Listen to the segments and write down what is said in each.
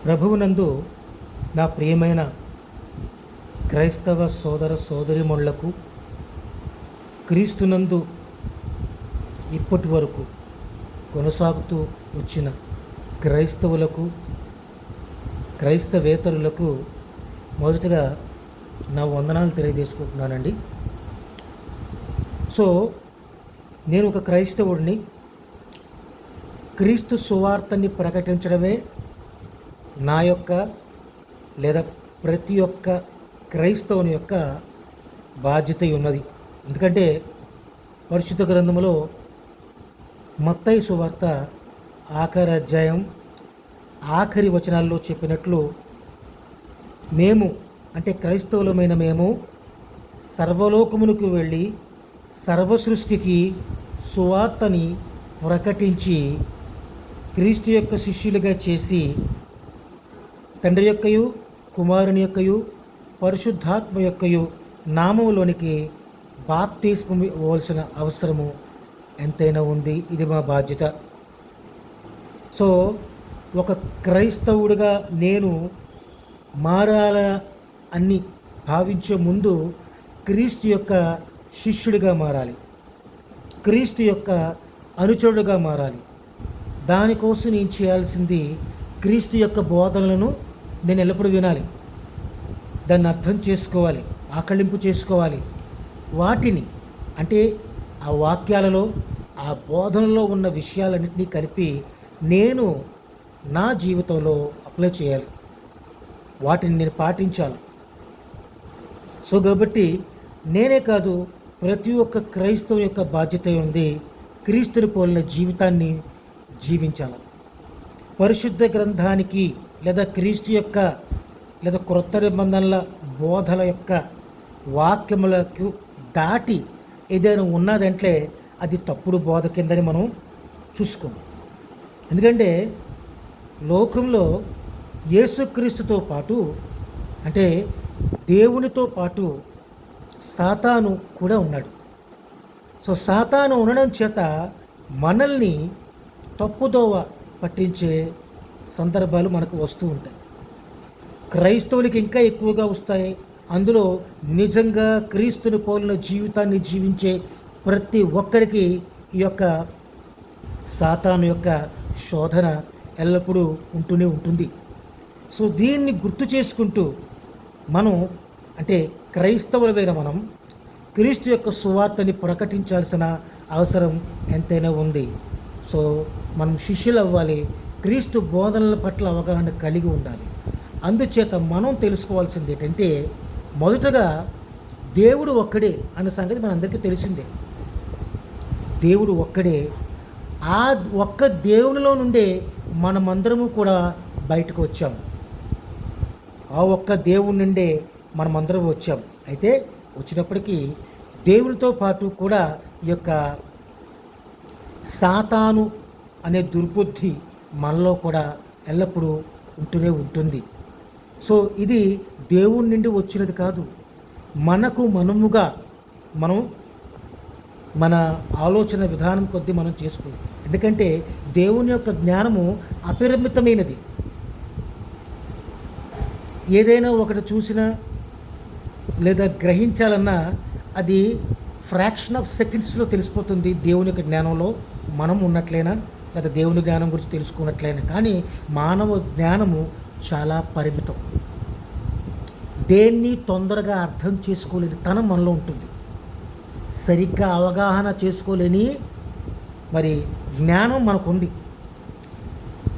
ప్రభువునందు నా ప్రియమైన క్రైస్తవ సోదర సోదరీమణులకు, క్రీస్తునందు ఇప్పటి వరకు కొనసాగుతూ వచ్చిన క్రైస్తవులకు, క్రైస్తవేతరులకు మొదటగా నా వందనాలు తెలియజేసుకుంటున్నానండి. సో నేను ఒక క్రైస్తవుడిని. క్రీస్తు సువార్తని ప్రకటించడమే నా యొక్క లేదా ప్రతి ఒక్క క్రైస్తవుని యొక్క బాధ్యత ఉన్నది. ఎందుకంటే పరిశుద్ధ గ్రంథములో మత్తయి సువార్త ఆఖరి అధ్యాయం ఆఖరి వచనాల్లో చెప్పినట్లు, మేము అంటే క్రైస్తవులమైన మేము సర్వలోకమునకు వెళ్ళి సర్వసృష్టికి సువార్తని ప్రకటించి క్రీస్తు యొక్క శిష్యులుగా చేసి తండ్రి యొక్కయు కుమారుని యొక్కయు పరిశుద్ధాత్మ యొక్కయు నామములోనికి బాప్తిస్మం ఇవ్వాల్సిన అవసరము ఎంతైనా ఉంది. ఇది మా బాధ్యత. సో ఒక క్రైస్తవుడిగా నేను మారాల అని భావించే ముందు క్రీస్తు యొక్క శిష్యుడిగా మారాలి, క్రీస్తు యొక్క అనుచరుడుగా మారాలి. దానికోసం నేను చేయాల్సింది క్రీస్తు యొక్క బోధనలను నేను ఎల్లప్పుడూ వినాలి, దాన్ని అర్థం చేసుకోవాలి, ఆకళింపు చేసుకోవాలి. వాటిని అంటే ఆ వాక్యాలలో ఆ బోధనలో ఉన్న విషయాలన్నింటినీ కలిపి నేను నా జీవితంలో అప్లై చేయాలి, వాటిని నేను పాటించాలి. సో కాబట్టి నేనే కాదు, ప్రతి ఒక్క క్రైస్తవం యొక్క బాధ్యత ఉంది క్రీస్తుని పోలిన జీవితాన్ని జీవించాలి. పరిశుద్ధ గ్రంథానికి లేదా క్రీస్తు యొక్క లేదా క్రొత్త నిబంధనల బోధల యొక్క వాక్యములకు దాటి ఏదైనా ఉన్నదంటే అది తప్పుడు బోధ కిందని మనం చూసుకోం. ఎందుకంటే లోకంలో యేసుక్రీస్తుతో పాటు అంటే దేవునితో పాటు సాతాను కూడా ఉన్నాడు. సో సాతాను ఉండడం చేత మనల్ని తప్పుదోవ పట్టించే సందర్భాలు మనకు వస్తూ ఉంటాయి. క్రైస్తవులకి ఇంకా ఎక్కువగా వస్తాయి. అందులో నిజంగా క్రీస్తుని పోలిన జీవితాన్ని జీవించే ప్రతి ఒక్కరికి ఈ యొక్క సాతాను యొక్క శోధన ఎల్లప్పుడూ ఉంటూనే ఉంటుంది. సో దీన్ని గుర్తు చేసుకుంటూ మనం అంటే క్రైస్తవులమైన మనం క్రీస్తు యొక్క సువార్తని ప్రకటించాల్సిన అవసరం ఎంతైనా ఉంది. సో మనం శిష్యులు అవ్వాలి, క్రీస్తు బోధనల పట్ల అవగాహన కలిగి ఉండాలి. అందుచేత మనం తెలుసుకోవాల్సింది ఏంటంటే, మొదటగా దేవుడు ఒక్కడే అనే సంగతి మనందరికీ తెలిసిందే. దేవుడు ఒక్కడే. ఆ ఒక్క దేవునిలో నుండే మనమందరము కూడా బయటకు వచ్చాము. ఆ ఒక్క దేవుని నుండే మనమందరం వచ్చాం. అయితే వచ్చినప్పటికీ దేవునితో పాటు కూడా ఈ యొక్క సాతాను అనే దుర్బుద్ధి మనలో కూడా ఎల్లప్పుడూ ఉంటూనే ఉంటుంది. సో ఇది దేవుని నుండి వచ్చినది కాదు, మనకు మనముగా మనం మన ఆలోచన విధానం కొద్దీ మనం చేసుకోవాలి. ఎందుకంటే దేవుని యొక్క జ్ఞానము అపరిమితమైనది. ఏదైనా ఒకటి చూసినా లేదా గ్రహించాలన్నా అది ఫ్రాక్షన్ ఆఫ్ సెకండ్స్లో తెలిసిపోతుంది. దేవుని యొక్క జ్ఞానంలో మనం ఉన్నట్లయినా లేదా దేవుని జ్ఞానం గురించి తెలుసుకున్నట్లయినా. కానీ మానవ జ్ఞానము చాలా పరిమితం. దేన్ని తొందరగా అర్థం చేసుకోలేని తనం మనలో ఉంటుంది. సరిగ్గా అవగాహన చేసుకోలేని మరి జ్ఞానం మనకుంది.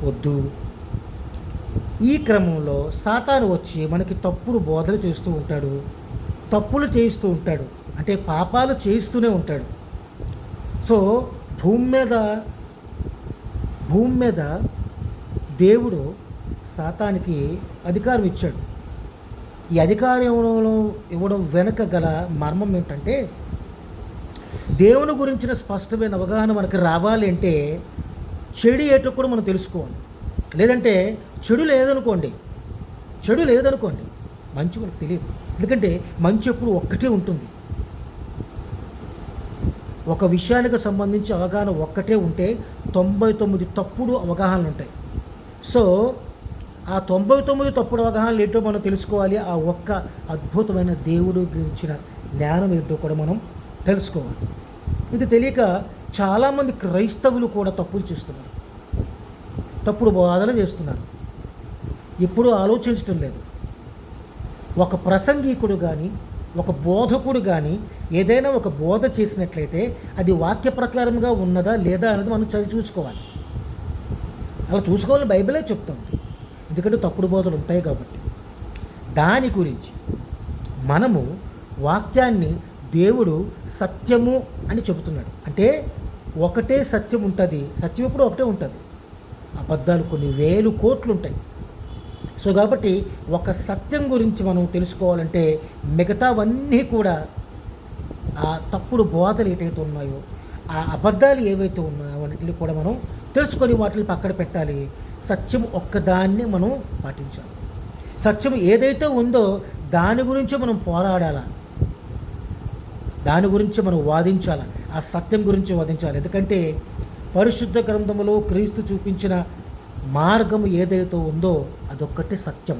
వద్దు. ఈ క్రమంలో సాతాను వచ్చి మనకి తప్పుడు బోధలు చేస్తూ ఉంటాడు, తప్పులు చేయిస్తూ ఉంటాడు, అంటే పాపాలు చేయిస్తూనే ఉంటాడు. సో భూమి మీద దేవుడు సాతానికి అధికారం ఇచ్చాడు. ఈ అధికారం ఇవ్వడం వెనుక గల మర్మం ఏంటంటే, దేవుని గురించిన స్పష్టమైన అవగాహన మనకు రావాలి అంటే చెడు ఏటో కూడా మనం తెలుసుకోవాలి. లేదంటే చెడు లేదనుకోండి మంచి మనకు తెలియదు. ఎందుకంటే మంచి ఎప్పుడు ఒక్కటే ఉంటుంది. ఒక విషయానికి సంబంధించి అవగాహన ఒక్కటే ఉంటే 99 తప్పుడు అవగాహనలు ఉంటాయి. సో ఆ 99 తప్పుడు అవగాహనలు ఏంటో మనం తెలుసుకోవాలి. ఆ ఒక్క అద్భుతమైన దేవుడు గురించిన జ్ఞానం ఏంటో కూడా మనం తెలుసుకోవాలి. ఇది తెలియక చాలామంది క్రైస్తవులు కూడా తప్పులు చేస్తున్నారు, తప్పుడు బోధలు చేస్తున్నారు. ఎప్పుడూ ఆలోచించడం లేదు. ఒక ప్రసంగికుడు కానీ, ఒక బోధకుడు కానీ ఏదైనా ఒక బోధ చేసినట్లయితే అది వాక్య ప్రకారంగా ఉన్నదా లేదా అనేది మనం చూసుకోవాలి. అలా చూసుకోవాలని బైబిలే చెప్తుంది. ఎందుకంటే తప్పుడు బోధలు ఉంటాయి కాబట్టి. దాని గురించి మనము వాక్యాన్ని దేవుడు సత్యము అని చెబుతున్నాడు. అంటే ఒకటే సత్యం ఉంటుంది. సత్యం ఎప్పుడు ఒకటే ఉంటుంది. అబద్ధాలు కొన్ని వేలు కోట్లు ఉంటాయి. సో కాబట్టి ఒక సత్యం గురించి మనం తెలుసుకోవాలంటే మిగతావన్నీ కూడా ఆ తప్పుడు బోధలు ఏవైతే ఉన్నాయో, ఆ అబద్ధాలు ఏవైతే ఉన్నాయో అన్నింటినీ కూడా మనం తెలుసుకొని వాటిని పక్కన పెట్టాలి. సత్యం ఒక్కదాన్ని మనం పాటించాలి. సత్యం ఏదైతే ఉందో దాని గురించి మనం పోరాడాలి, దాని గురించి మనం వాదించాలి, ఆ సత్యం గురించి వాదించాలి. ఎందుకంటే పరిశుద్ధ గ్రంథములో క్రీస్తు చూపించిన మార్గము ఏదైతే ఉందో అదొక్కటే సత్యం.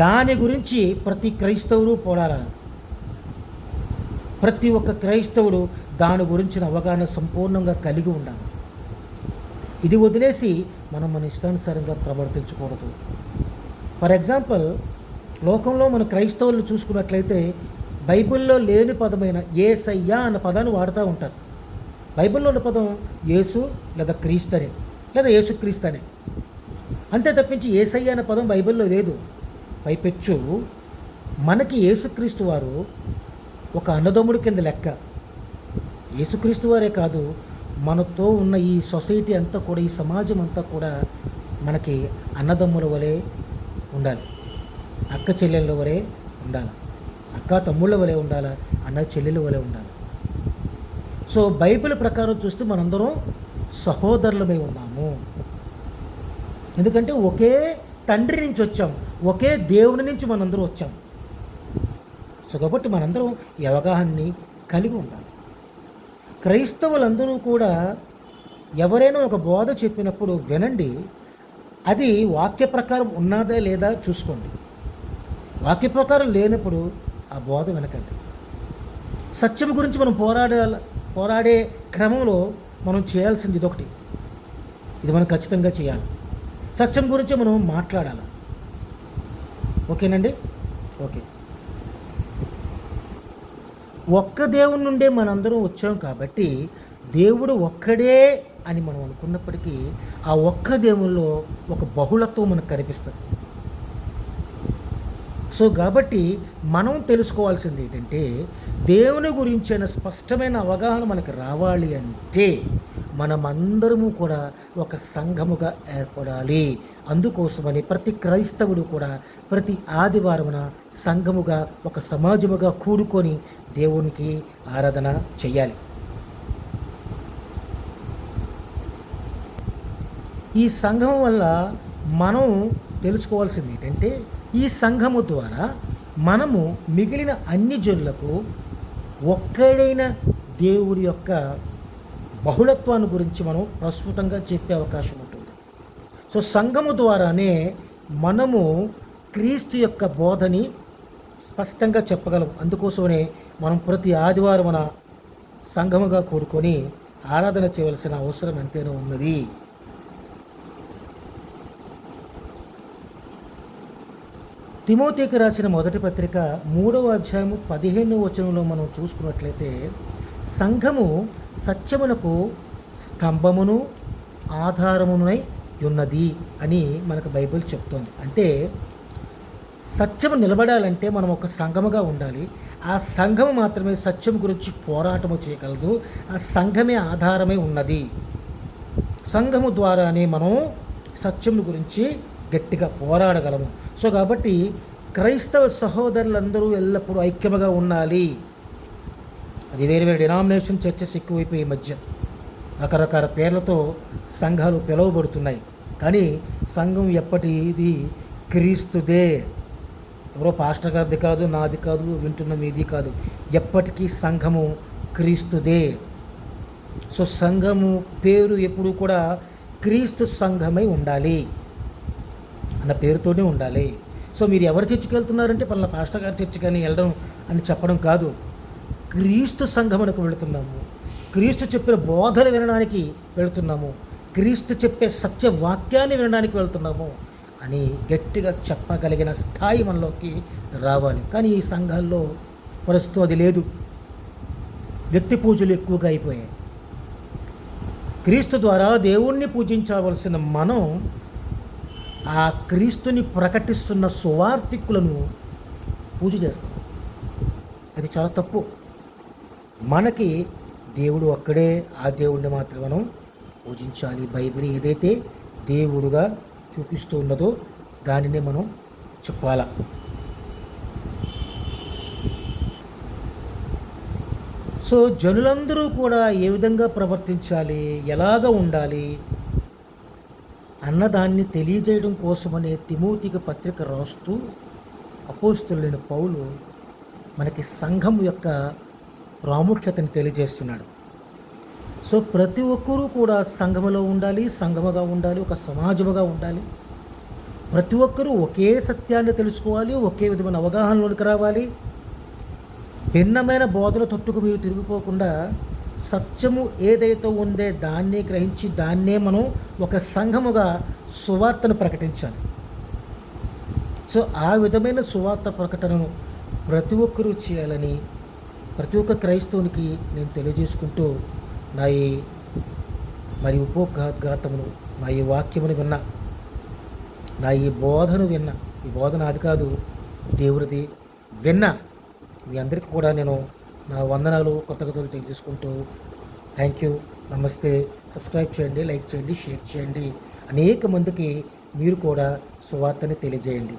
దాని గురించి ప్రతి క్రైస్తవుడు పోరాడాలి. ప్రతి ఒక్క క్రైస్తవుడు దాని గురించిన అవగాహన సంపూర్ణంగా కలిగి ఉండాలి. ఇది వదిలేసి మనం మన ఇష్టానుసారంగా ప్రవర్తించకూడదు. ఫర్ ఎగ్జాంపుల్, లోకంలో మన క్రైస్తవులను చూసుకున్నట్లయితే బైబిల్లో లేని పదమైన యేసయ్య అన్న పదాన్ని వాడుతూ ఉంటారు. బైబిల్లో ఉన్న పదం యేసు లేదా క్రీస్తనే లేదా యేసుక్రీస్తనే, అంతే తప్పించి యేసయ్య అనే పదం బైబిల్లో లేదు. పైపెచ్చు మనకి యేసుక్రీస్తు వారు ఒక అన్నదమ్ముడి కింద లెక్క. యేసుక్రీస్తు వారే కాదు, మనతో ఉన్న ఈ సొసైటీ అంతా కూడా, ఈ సమాజం అంతా కూడా మనకి అన్నదమ్ముల వలె ఉండాలి, అక్క చెల్లెళ్ళ వలె ఉండాలి, అక్క తమ్ముళ్ళ వలె ఉండాలి, అన్న చెల్లెళ్ళ వలె ఉండాలి. సో బైబిల్ ప్రకారం చూస్తే మనందరం సహోదరులమై ఉన్నాము. ఎందుకంటే ఒకే తండ్రి నుంచి వచ్చాం, ఒకే దేవుని నుంచి మనందరం వచ్చాం. సో కాబట్టి మనందరం ఈ అవగాహనని కలిగి ఉండాలి. క్రైస్తవులందరూ కూడా ఎవరైనా ఒక బోధ చెప్పినప్పుడు వినండి, అది వాక్య ప్రకారం ఉన్నదా లేదా చూసుకోండి. వాక్య ప్రకారం లేనప్పుడు ఆ బోధ వినకండి. సత్యం గురించి మనం పోరాడే క్రమంలో మనం చేయాల్సింది ఇదొకటి. ఇది మనం ఖచ్చితంగా చేయాలి. సత్యం గురించి మనం మాట్లాడాలి. ఓకేనండి? ఓకే. ఒక్క దేవుని నుండే మనందరం వచ్చాం కాబట్టి దేవుడు ఒక్కడే అని మనం అనుకున్నప్పటికీ ఆ ఒక్క దేవుల్లో ఒక బహుళత్వం మనకు కనిపిస్తుంది. సో కాబట్టి మనం తెలుసుకోవాల్సింది ఏంటంటే, దేవుని గురించిన స్పష్టమైన అవగాహన మనకు రావాలి అంటే మనమందరము కూడా ఒక సంఘముగా ఏర్పడాలి. అందుకోసమని ప్రతి క్రైస్తవుడు కూడా ప్రతి ఆదివారమున సంఘముగా ఒక సమాజముగా కూడుకొని దేవునికి ఆరాధన చెయ్యాలి. ఈ సంఘం వల్ల మనం తెలుసుకోవాల్సింది ఏంటంటే, ఈ సంఘము ద్వారా మనము మిగిలిన అన్ని జనులకు ఒక్కడైన దేవుడి యొక్క బహుళత్వాన్ని గురించి మనం ప్రస్ఫుటంగా చెప్పే అవకాశం ఉంటుంది. సో సంఘము ద్వారానే మనము క్రీస్తు యొక్క బోధని స్పష్టంగా చెప్పగలం. అందుకోసమనే మనం ప్రతి ఆదివారం మన సంఘముగా కూడుకొని ఆరాధన చేయవలసిన అవసరం ఎంతైనా ఉన్నది. తిమోతికి రాసిన మొదటి పత్రిక 3వ అధ్యాయము 15వ వచనంలో మనం చూసుకున్నట్లయితే, సంఘము సత్యమునకు స్తంభమును ఆధారమునై ఉన్నది అని మనకు బైబిల్ చెప్తోంది. అంటే సత్యము నిలబడాలంటే మనం ఒక సంఘముగా ఉండాలి. ఆ సంఘము మాత్రమే సత్యం గురించి పోరాటము చేయగలదు. ఆ సంఘమే ఆధారమై ఉన్నది. సంఘము ద్వారానే మనం సత్యం గురించి గట్టిగా పోరాడగలము. సో కాబట్టి క్రైస్తవ సహోదరులందరూ ఎల్లప్పుడూ ఐక్యముగా ఉండాలి. అది వేరు వేరు డినామినేషన్ చర్చెస్ ఎక్కువైపోయి ఈ మధ్య రకరకాల పేర్లతో సంఘాలు పిలువబడుతున్నాయి. కానీ సంఘం ఎప్పటిది క్రీస్తుదే. ఎవరో పాస్టర్ గారిది కాదు, నాది కాదు, వింటున్న మీది కాదు. ఎప్పటికీ సంఘము క్రీస్తుదే. సో సంఘము పేరు ఎప్పుడు కూడా క్రీస్తు సంఘమై ఉండాలి అన్న పేరుతోనే ఉండాలి. సో మీరు ఎవరి చర్చికి వెళ్తున్నారంటే పలానా పాస్టర్ గారి చర్చి కానీ వెళ్ళడం అని చెప్పడం కాదు. క్రీస్తు సంఘమునకు వెళుతున్నాము, క్రీస్తు చెప్పిన బోధలు వినడానికి వెళుతున్నాము, క్రీస్తు చెప్పే సత్యవాక్యాన్ని వినడానికి వెళ్తున్నాము అని గట్టిగా చెప్పగలిగిన స్థాయి మనలోకి రావాలి. కానీ ఈ సంఘాల్లో ప్రస్తుతం అది లేదు. వ్యక్తి పూజలు ఎక్కువగా అయిపోయాయి. క్రీస్తు ద్వారా దేవుణ్ణి పూజించవలసిన మనం ఆ క్రీస్తుని ప్రకటిస్తున్న సువార్థికులను పూజ చేస్తాం. అది చాలా తప్పు. మనకి దేవుడు ఒక్కడే, ఆ దేవుడిని మాత్రం మనం పూజించాలి. బైబిల్ ఏదైతే దేవుడుగా చూపిస్తూ ఉన్నదో దానినే మనం చెప్పాలా. సో జనులందరూ కూడా ఏ విధంగా ప్రవర్తించాలి, ఎలాగ ఉండాలి అన్నదాన్ని తెలియజేయడం కోసమనే తిమోతికి పత్రిక రాస్తూ అపోస్తలుడైన పౌలు మనకి సంఘం యొక్క ప్రాముఖ్యతను తెలియజేస్తున్నాడు. సో ప్రతి ఒక్కరూ కూడా సంఘములో ఉండాలి, సంఘముగా ఉండాలి, ఒక సమాజముగా ఉండాలి. ప్రతి ఒక్కరూ ఒకే సత్యాన్ని తెలుసుకోవాలి, ఒకే విధమైన అవగాహనలోనికి రావాలి. భిన్నమైన బోధల తొట్టుకు మీరు తిరిగిపోకుండా సత్యము ఏదైతే ఉందే దాన్నే గ్రహించి దాన్నే మనం ఒక సంఘముగా సువార్తను ప్రకటించాలి. సో ఆ విధమైన సువార్త ప్రకటనను ప్రతి ఒక్కరూ చేయాలని ప్రతి ఒక్క క్రైస్తవునికి నేను తెలియజేసుకుంటూ నా ఈ మరి ఉపోద్ఘాతమును, నా ఈ వాక్యమును విన్నా, నా ఈ బోధను విన్నా, ఈ బోధన అది కాదు దేవుడిది విన్నా, మీ అందరికీ కూడా నేను నా వందనాలు కృతజ్ఞతలు తెలియజేసుకుంటూ థ్యాంక్ యూ, నమస్తే. సబ్స్క్రైబ్ చేయండి, లైక్ చేయండి, షేర్ చేయండి. అనేక మందికి మీరు కూడా సువార్తని తెలియజేయండి.